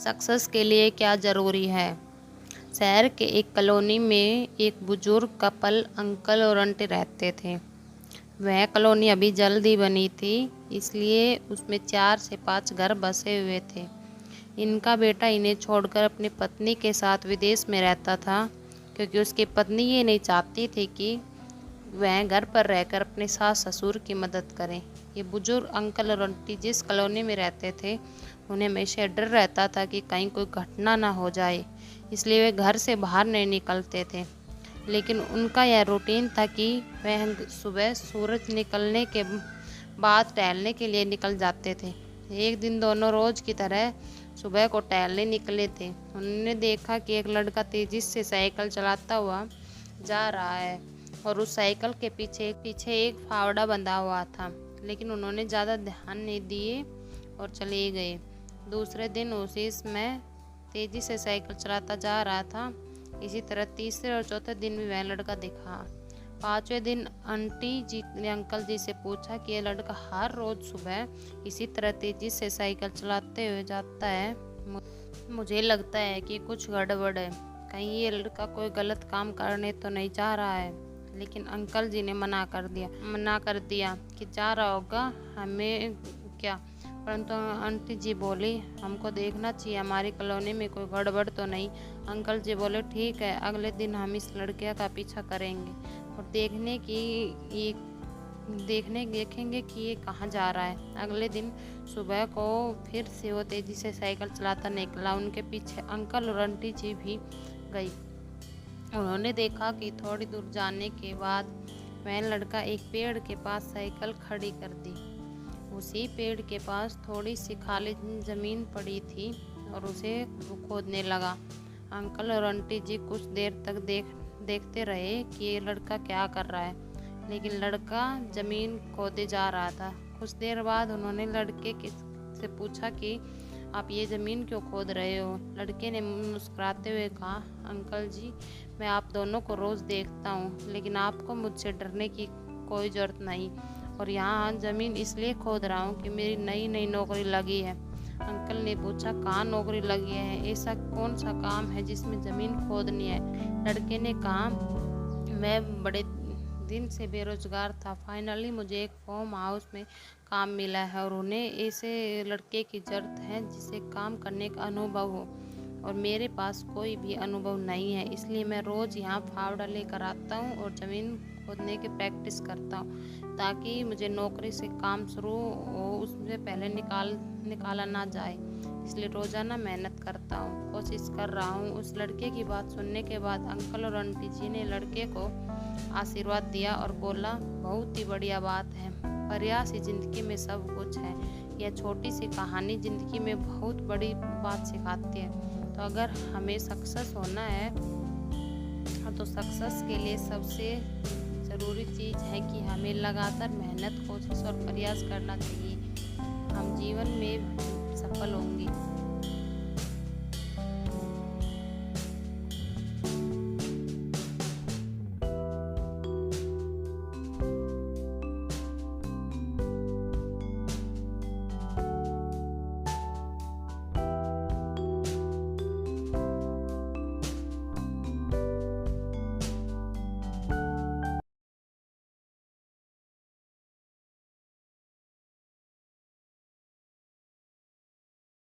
Success के लिए क्या ज़रूरी है। शहर के एक कॉलोनी में एक बुजुर्ग कपल अंकल और आंटी रहते थे। वह कॉलोनी अभी जल्द ही बनी थी, इसलिए उसमें 4 से 5 घर बसे हुए थे। इनका बेटा इन्हें छोड़कर अपनी पत्नी के साथ विदेश में रहता था, क्योंकि उसकी पत्नी ये नहीं चाहती थी कि वह घर पर रहकर अपने सास ससुर की मदद करें। ये बुजुर्ग अंकल और आंटी जिस कॉलोनी में रहते थे, उन्हें हमेशा डर रहता था कि कहीं कोई घटना ना हो जाए, इसलिए वे घर से बाहर नहीं निकलते थे। लेकिन उनका यह रूटीन था कि वह सुबह सूरज निकलने के बाद टहलने के लिए निकल जाते थे। एक दिन दोनों रोज की तरह सुबह को टहलने निकले थे। उन्होंने देखा कि एक लड़का तेजी से साइकिल चलाता हुआ जा रहा है और उस साइकिल के पीछे पीछे एक फावड़ा बंधा हुआ था, लेकिन उन्होंने ज़्यादा ध्यान नहीं दिए और चले गए। दूसरे दिन उसी में तेजी से साइकिल चलाता जा रहा था। इसी तरह तीसरे और चौथे दिन भी वह लड़का दिखा। 5वें दिन आंटी जी ने अंकल जी से पूछा कि यह लड़का हर रोज सुबह इसी तरह तेजी से साइकिल चलाते हुए जाता है। मुझे लगता है कि कुछ गड़बड़ है, कहीं ये लड़का कोई गलत काम करने तो नहीं जा रहा है। लेकिन अंकल जी ने मना कर दिया कि जा रहा होगा, हमें क्या। परंतु आंटी जी बोली, हमको देखना चाहिए हमारी कॉलोनी में कोई गड़बड़ तो नहीं। अंकल जी बोले, ठीक है, अगले दिन हम इस लड़के का पीछा करेंगे और देखेंगे कि ये कहाँ जा रहा है। अगले दिन सुबह को फिर से वो तेजी से साइकिल चलाता निकला। उनके पीछे अंकल और आंटी जी भी गई। उन्होंने देखा कि थोड़ी दूर जाने के बाद वह लड़का एक पेड़ के पास साइकिल खड़ी कर दी। उसी पेड़ के पास थोड़ी सी खाली जमीन पड़ी थी और उसे खोदने लगा। अंकल और आंटी जी कुछ देर तक देखते रहे कि ये लड़का क्या कर रहा है, लेकिन लड़का जमीन खोदे जा रहा था। कुछ देर बाद उन्होंने लड़के से पूछा कि आप ये ज़मीन क्यों खोद रहे हो। लड़के ने मुस्कुराते हुए कहा, अंकल जी, मैं आप दोनों को रोज़ देखता हूँ, लेकिन आपको मुझसे डरने की कोई ज़रूरत नहीं, और यहाँ ज़मीन इसलिए खोद रहा हूँ कि मेरी नई नौकरी लगी है। अंकल ने पूछा, कहाँ नौकरी लगी है, ऐसा कौन सा काम है जिसमें ज़मीन खोदनी है। लड़के ने कहा, मैं बड़े दिन से बेरोजगार था, फाइनली मुझे एक फार्म हाउस में काम मिला है और उन्हें ऐसे लड़के की ज़रूरत है जिसे काम करने का अनुभव हो, और मेरे पास कोई भी अनुभव नहीं है, इसलिए मैं रोज़ यहाँ फावड़ा लेकर आता हूँ और ज़मीन खोदने की प्रैक्टिस करता हूँ, ताकि मुझे नौकरी से काम शुरू हो उससे पहले निकाला ना जाए। इसलिए रोज़ाना मेहनत करता हूँ, कोशिश कर रहा हूँ। उस लड़के की बात सुनने के बाद अंकल और आंटी जी ने लड़के को आशीर्वाद दिया और बोला, बहुत ही बढ़िया बात है, प्रयास ही जिंदगी में सब कुछ है। यह छोटी सी कहानी जिंदगी में बहुत बड़ी बात सिखाती है। तो अगर हमें सक्सेस होना है तो सक्सेस के लिए सबसे ज़रूरी चीज़ है कि हमें लगातार मेहनत, कोशिश और प्रयास करना चाहिए। हम जीवन में सफल होंगे।